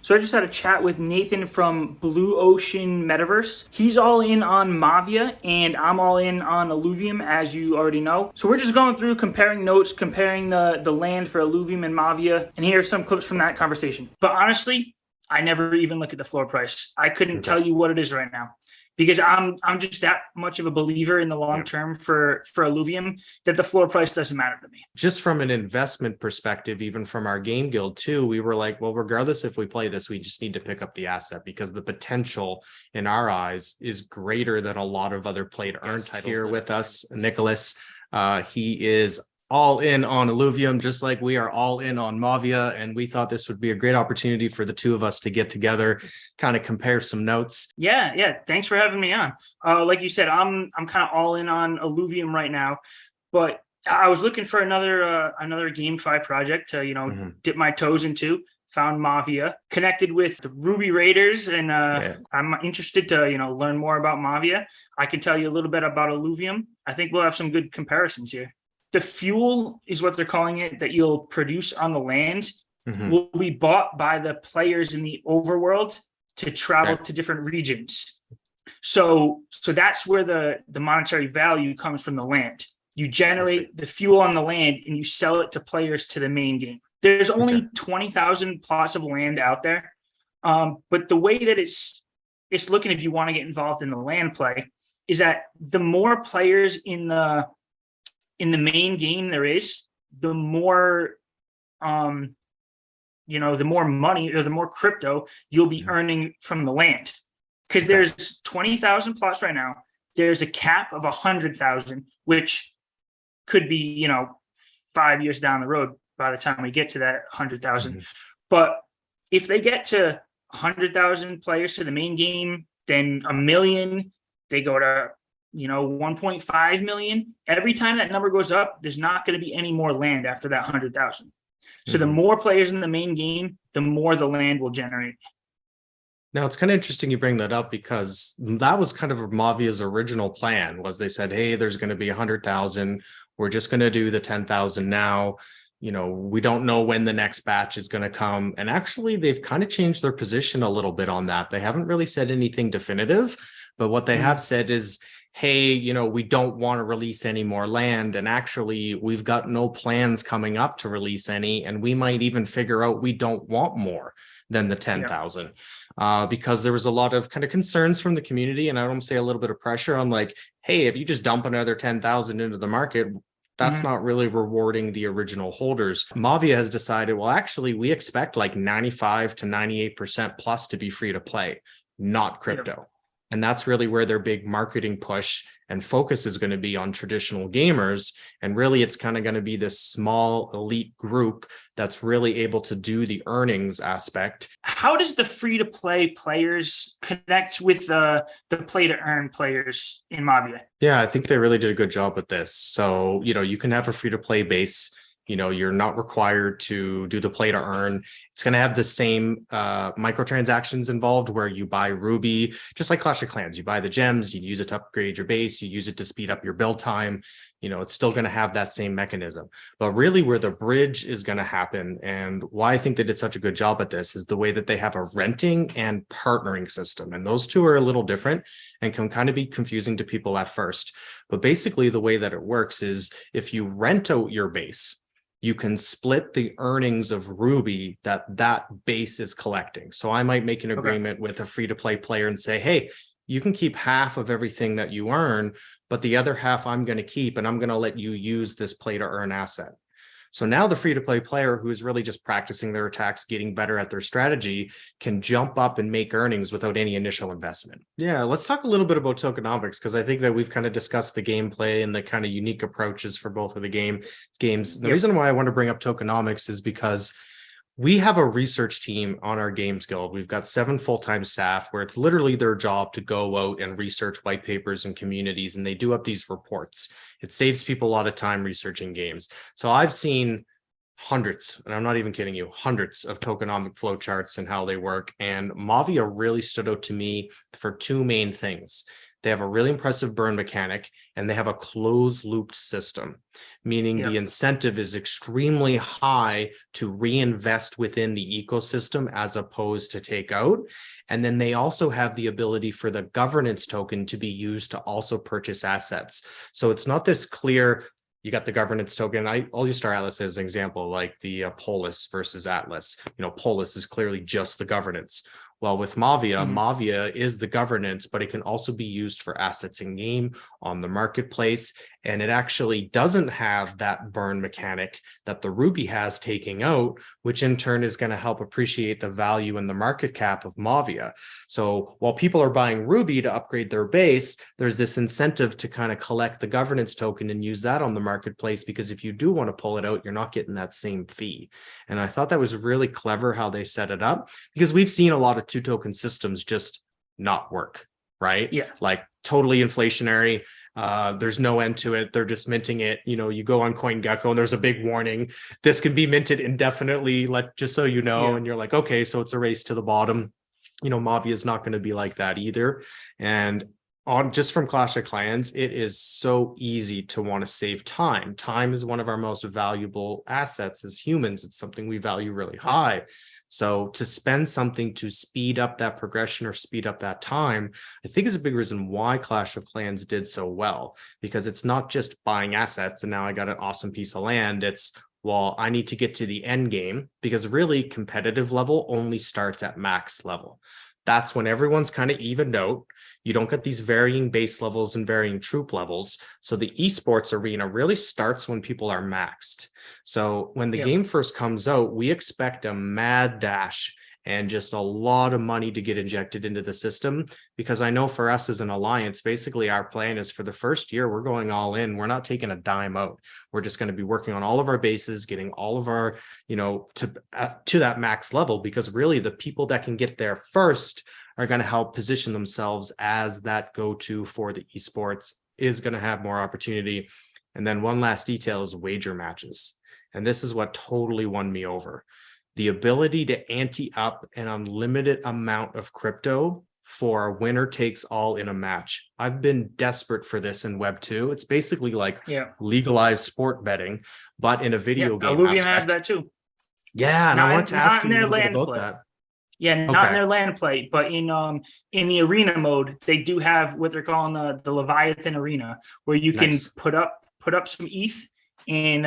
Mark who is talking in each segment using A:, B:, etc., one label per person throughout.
A: So I just had a chat with Nathan from Blue Ocean Metaverse. He's all in on Mavia and I'm all in on Illuvium, as you already know. So we're just going through comparing notes, comparing the land for Illuvium and Mavia, and here are some clips from that conversation. But honestly, I never even look at the floor price. I couldn't tell you what it is right now, because I'm just that much of a believer in the long term for Illuvium that the floor price doesn't matter to me.
B: Just from an investment perspective, even from our game guild too, we were like, well, regardless if we play this, we just need to pick up the asset because the potential in our eyes is greater than a lot of other play to earn titles. Here with us, Nicholas. He is all in on Illuvium, just like we are all in on Mavia, and we thought this would be a great opportunity for the two of us to get together, kind of compare some notes.
A: Yeah. Thanks for having me on. Like you said, I'm kind of all in on Illuvium right now, but I was looking for another GameFi project to dip my toes into. Found Mavia, connected with the Ruby Raiders, and I'm interested to learn more about Mavia. I can tell you a little bit about Illuvium. I think we'll have some good comparisons here. The fuel is what they're calling it that you'll produce on the land will be bought by the players in the overworld to travel to different regions. So that's where the monetary value comes from the land. You generate the fuel on the land and you sell it to players to the main game. There's only 20,000 plots of land out there. But the way that it's looking, if you want to get involved in the land play, is that the more players in the main game there is, the more the more money or the more crypto you'll be earning from the land. Because there's 20,000 plots right now. There's a cap of 100,000, which could be 5 years down the road by the time we get to that 100,000. But if they get to 100,000 players to the main game, then 1 million, they go to 1.5 million. Every time that number goes up, there's not going to be any more land after that 100,000. So the more players in the main game, the more the land will generate.
B: Now, it's kind of interesting you bring that up because that was kind of Mavia's original plan. Was they said, hey, there's going to be 100,000. We're just going to do the 10,000 now. We don't know when the next batch is going to come. And actually, they've kind of changed their position a little bit on that. They haven't really said anything definitive, but what they have said is, hey, we don't want to release any more land. And actually, we've got no plans coming up to release any. And we might even figure out we don't want more than the 10,000 because there was a lot of kind of concerns from the community. And I don't say a little bit of pressure on like, hey, if you just dump another 10,000 into the market, that's not really rewarding the original holders. Mavia has decided, well, actually, we expect like 95 to 98% plus to be free to play, not crypto. And that's really where their big marketing push and focus is going to be on traditional gamers. And really, it's kind of going to be this small elite group that's really able to do the earnings aspect.
A: How does the free-to-play players connect with the play-to-earn players in Mavia?
B: Yeah, I think they really did a good job with this. So, you can have a free-to-play base. You're not required to do the play to earn. It's going to have the same microtransactions involved where you buy Ruby, just like Clash of Clans. You buy the gems, you use it to upgrade your base, you use it to speed up your build time. It's still going to have that same mechanism. But really where the bridge is going to happen and why I think they did such a good job at this is the way that they have a renting and partnering system. And those two are a little different and can kind of be confusing to people at first. But basically the way that it works is if you rent out your base, you can split the earnings of Ruby that base is collecting. So I might make an agreement with a free-to-play player and say, hey, you can keep half of everything that you earn, but the other half I'm going to keep, and I'm going to let you use this play-to-earn asset. So now the free-to-play player who is really just practicing their attacks, getting better at their strategy, can jump up and make earnings without any initial investment. Yeah, let's talk a little bit about tokenomics, because I think that we've kind of discussed the gameplay and the kind of unique approaches for both of the games. The reason why I want to bring up tokenomics is because we have a research team on our Games Guild. We've got 7 full-time staff where it's literally their job to go out and research white papers and communities, and they do up these reports. It saves people a lot of time researching games. So I've seen hundreds, and I'm not even kidding you, hundreds of tokenomic flowcharts and how they work. And Mavia really stood out to me for 2 main things. They have a really impressive burn mechanic, and they have a closed looped system, meaning the incentive is extremely high to reinvest within the ecosystem as opposed to take out. And then they also have the ability for the governance token to be used to also purchase assets. So it's not this clear, you got the governance token. I'll use Star Atlas as an example, like the Polis versus Atlas. Polis is clearly just the governance. Well, with Mavia, Mavia is the governance, but it can also be used for assets in game, on the marketplace. And it actually doesn't have that burn mechanic that the Ruby has taking out, which in turn is going to help appreciate the value and the market cap of Mavia. So while people are buying Ruby to upgrade their base, there's this incentive to kind of collect the governance token and use that on the marketplace, because if you do want to pull it out, you're not getting that same fee. And I thought that was really clever how they set it up, because we've seen a lot of two token systems just not work, right?
A: Yeah.
B: Like totally inflationary. There's no end to it. They're just minting it. You go on CoinGecko and there's a big warning. This can be minted indefinitely, just so you know. And you're like, okay, so it's a race to the bottom. Mavia is not going to be like that either. And just from Clash of Clans, it is so easy to want to save time. Time is one of our most valuable assets as humans. It's something we value really high. So to spend something to speed up that progression or speed up that time, I think is a big reason why Clash of Clans did so well, because it's not just buying assets and now I got an awesome piece of land. It's, well, I need to get to the end game, because really competitive level only starts at max level. That's when everyone's kind of evened out. You don't get these varying base levels and varying troop levels. So the esports arena really starts when people are maxed. So when the game first comes out, we expect a mad dash and just a lot of money to get injected into the system, because I know for us as an alliance, basically our plan is for the first year, we're going all in. We're not taking a dime out. We're just going to be working on all of our bases, getting all of our, to that max level, because really the people that can get there first are going to help position themselves as that go-to for the esports, is going to have more opportunity. And then one last detail is wager matches. And this is what totally won me over. The ability to ante up an unlimited amount of crypto for a winner takes all in a match. I've been desperate for this in Web 2. It's basically like legalized sport betting, but in a video game
A: Illuvium has that too.
B: Yeah, and I want to ask you a little bit about that.
A: Yeah, not in their land play, but in the arena mode, they do have what they're calling the Leviathan Arena, where you can put up some ETH and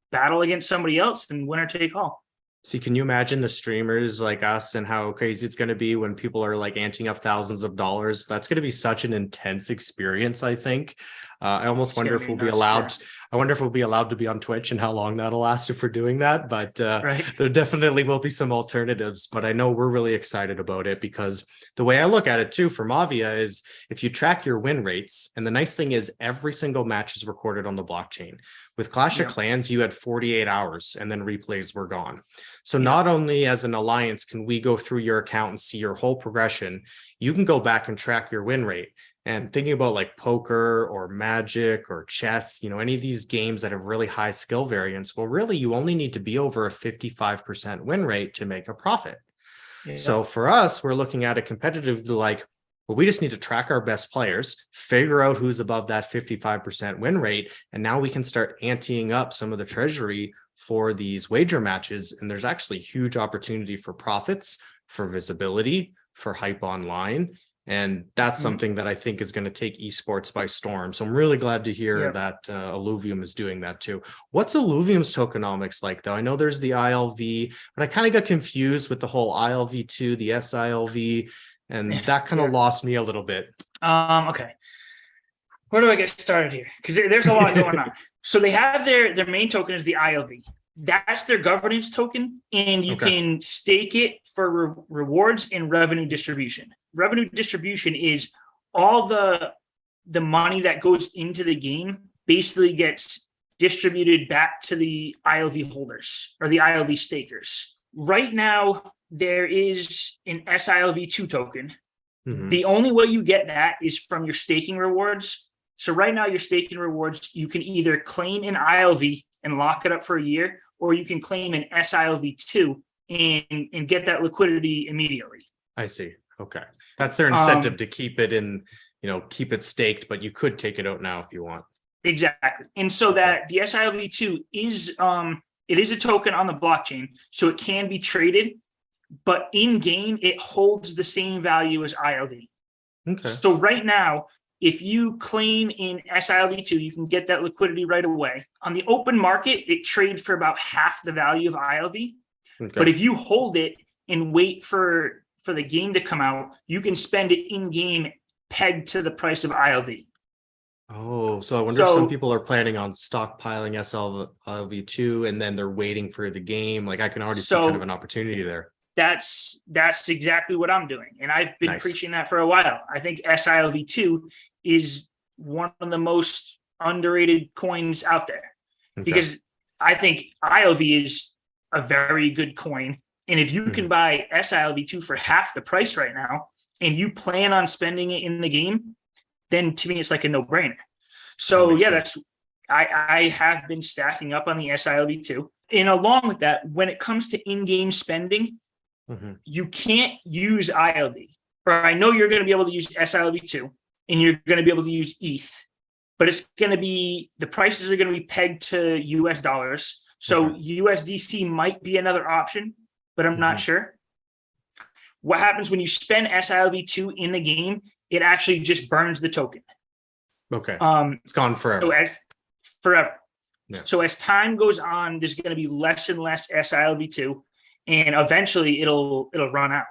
A: battle against somebody else and winner take all.
B: See, can you imagine the streamers like us and how crazy it's going to be when people are like anting up thousands of dollars? That's going to be such an intense experience, I think. I almost wonder if we'll be allowed. I wonder if we'll be allowed to be on Twitch and how long that'll last if we're doing that. But there definitely will be some alternatives. But I know we're really excited about it, because the way I look at it too for Mavia is if you track your win rates, and the nice thing is every single match is recorded on the blockchain. With Clash of Clans, you had 48 hours and then replays were gone. So not only as an alliance can we go through your account and see your whole progression, you can go back and track your win rate. And thinking about like poker or magic or chess, any of these games that have really high skill variance, well, really, you only need to be over a 55% win rate to make a profit. So for us, we're looking at it competitively like, well, we just need to track our best players, figure out who's above that 55% win rate, and now we can start anteing up some of the treasury for these wager matches. And there's actually huge opportunity for profits, for visibility, for hype online. And that's something that I think is going to take esports by storm. So I'm really glad to hear that Illuvium is doing that too. What's Illuvium's tokenomics like, though? I know there's the ILV, but I kind of got confused with the whole ILV2, the SILV, and that kind of lost me a little bit.
A: Okay. Where do I get started here? Because there's a lot going on. So they have their main token is the ILV. That's their governance token, and you can stake it for rewards and revenue distribution. Revenue distribution is all the money that goes into the game basically gets distributed back to the ILV holders or the ILV stakers. Right now, there is an SILV2 token. The only way you get that is from your staking rewards. So right now, your staking rewards, you can either claim an ILV and lock it up for a year, or you can claim an SILV2 and get that liquidity immediately.
B: I see. Okay. That's their incentive to keep it in, keep it staked, but you could take it out now if you want.
A: Exactly. And so that the SILV2 is it is a token on the blockchain, so it can be traded, but in game it holds the same value as ILV.
B: Okay.
A: So right now, if you claim in SILV2, you can get that liquidity right away. On the open market, it trades for about half the value of ILV. Okay. But if you hold it and wait for the game to come out, you can spend it in game pegged to the price of ILV.
B: Oh, so I wonder if some people are planning on stockpiling SLV2 and then they're waiting for the game. Like I can already see kind of an opportunity there.
A: That's exactly what I'm doing. And I've been preaching that for a while. I think SILV2 is one of the most underrated coins out there because I think ILV is a very good coin. And if you can buy SILV2 for half the price right now and you plan on spending it in the game, then to me, it's like a no-brainer. So I have been stacking up on the SILV2. And along with that, when it comes to in-game spending, you can't use ILV. Or I know you're going to be able to use SILV2 and you're going to be able to use ETH, but it's going to be, the prices are going to be pegged to US dollars. So USDC might be another option, but I'm not sure. What happens when you spend SILV2 in the game, it actually just burns the token.
B: Okay. It's gone forever.
A: Forever. Yeah. So as time goes on, there's going to be less and less SILV2, and eventually it'll run out.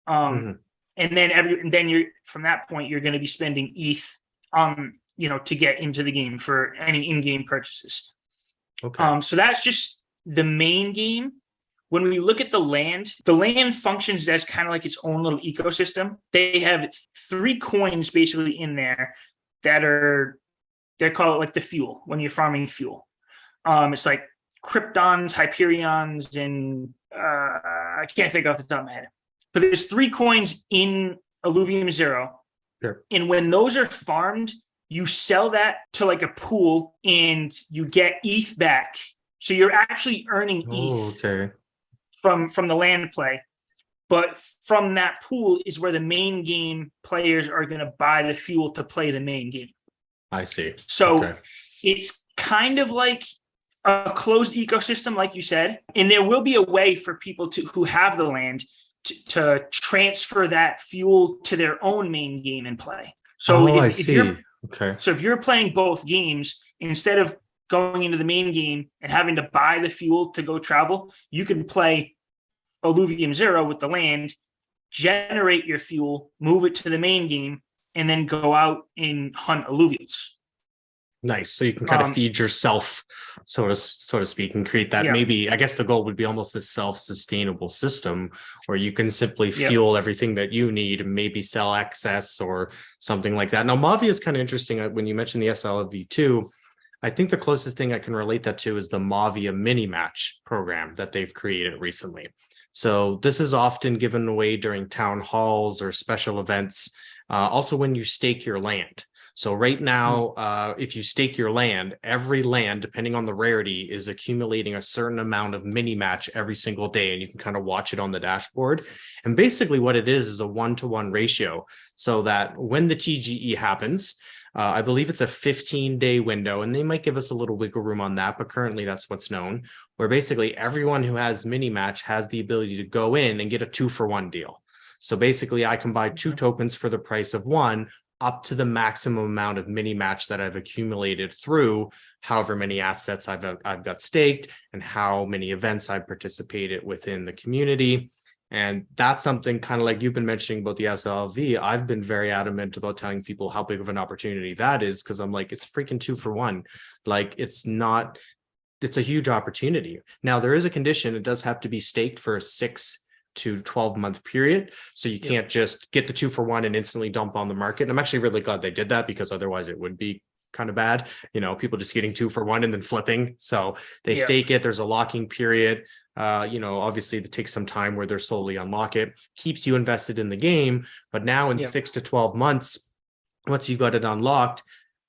A: And then you're from that point you're going to be spending ETH to get into the game for any in-game purchases. Okay. So that's just the main game. When we look at the land functions as kind of like its own little ecosystem. They have 3 coins basically in there that they call it like the fuel when you're farming fuel. It's like Kryptons, Hyperions, and I can't think off the top of my head. But there's 3 coins in Illuvium 0. Sure. And when those are farmed, you sell that to like a pool and you get ETH back. So you're actually earning ETH from the land play. But from that pool is where the main game players are going to buy the fuel to play the main game.
B: I see.
A: So it's kind of like a closed ecosystem, like you said, and there will be a way for people who have the land to transfer that fuel to their own main game and play. So if you're playing both games, instead of going into the main game and having to buy the fuel to go travel, you can play Illuvium 0 with the land, generate your fuel, move it to the main game, and then go out and hunt alluvials.
B: Nice. So you can kind of feed yourself, so to speak, and create that. Maybe, I guess the goal would be almost this self-sustainable system where you can simply fuel everything that you need and maybe sell excess or something like that. Now, Mavia is kind of interesting. When you mentioned the SLV2, I think the closest thing I can relate that to is the Mavia mini match program that they've created recently. So this is often given away during town halls or special events. Also when you stake your land. So right now, if you stake your land, every land, depending on the rarity, is accumulating a certain amount of mini match every single day. And you can kind of watch it on the dashboard. And basically what it is a 1-to-1 ratio. So that when the TGE happens, I believe it's a 15-day window, and they might give us a little wiggle room on that, but currently that's what's known, where basically everyone who has mini match has the ability to go in and get a 2-for-1 deal. So basically I can buy 2 tokens for the price of 1, up to the maximum amount of mini match that I've accumulated through however many assets I've got staked and how many events I've participated within the community. And that's something kind of like you've been mentioning about the SLV. I've been very adamant about telling people how big of an opportunity that is, because I'm like, it's freaking 2-for-1. Like it's a huge opportunity. Now there is a condition. It does have to be staked for a 6 to 12-month period. So you can't just get the 2-for-1 and instantly dump on the market. And I'm actually really glad they did that, because otherwise it would be kind of bad, people just getting 2-for-1 and then flipping. So they stake it. There's a locking period. Obviously it takes some time where they're slowly unlock it, keeps you invested in the game. But now in 6 to 12 months, once you got it unlocked,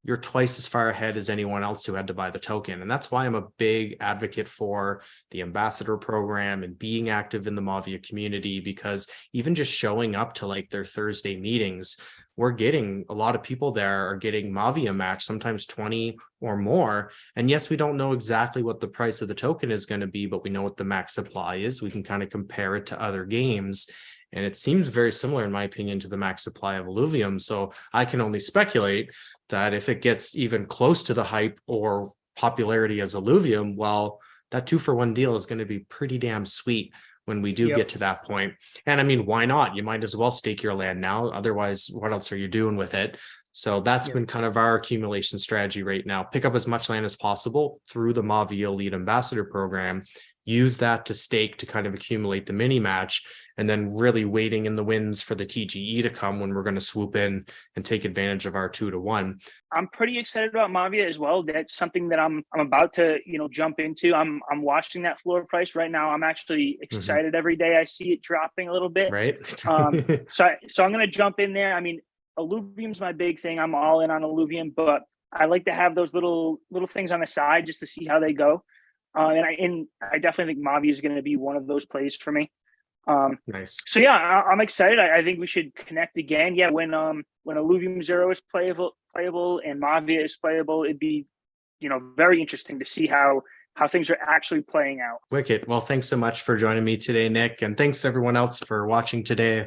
B: you're twice as far ahead as anyone else who had to buy the token. And that's why I'm a big advocate for the ambassador program and being active in the Mavia community, because even just showing up to like their Thursday meetings, we're getting a lot of people there are getting Mavia match, sometimes 20 or more. And yes, we don't know exactly what the price of the token is going to be, but we know what the max supply is. We can kind of compare it to other games. And it seems very similar, in my opinion, to the max supply of Illuvium. So I can only speculate that if it gets even close to the hype or popularity as Illuvium, well, that 2-for-1 deal is going to be pretty damn sweet when we do get to that point. And I mean, why not? You might as well stake your land now. Otherwise, what else are you doing with it? So that's been kind of our accumulation strategy right now. Pick up as much land as possible through the Mavia Elite Ambassador program. Use that to stake to kind of accumulate the mini match, and then really waiting in the wins for the TGE to come when we're going to swoop in and take advantage of our 2-to-1.
A: I'm pretty excited about Mavia as well. That's something that I'm about to, jump into. I'm watching that floor price right now. I'm actually excited every day I see it dropping a little bit.
B: Right.
A: So I'm going to jump in there. I mean, Illuvium's my big thing. I'm all in on Illuvium, but I like to have those little things on the side just to see how they go. And I definitely think Mavia is going to be one of those plays for me.
B: Nice.
A: So yeah, I'm excited. I think we should connect again. Yeah, when Illuvium Zero is playable and Mavia is playable, it'd be very interesting to see how things are actually playing out.
B: Wicked. Well, thanks so much for joining me today, Nick, and thanks everyone else for watching today.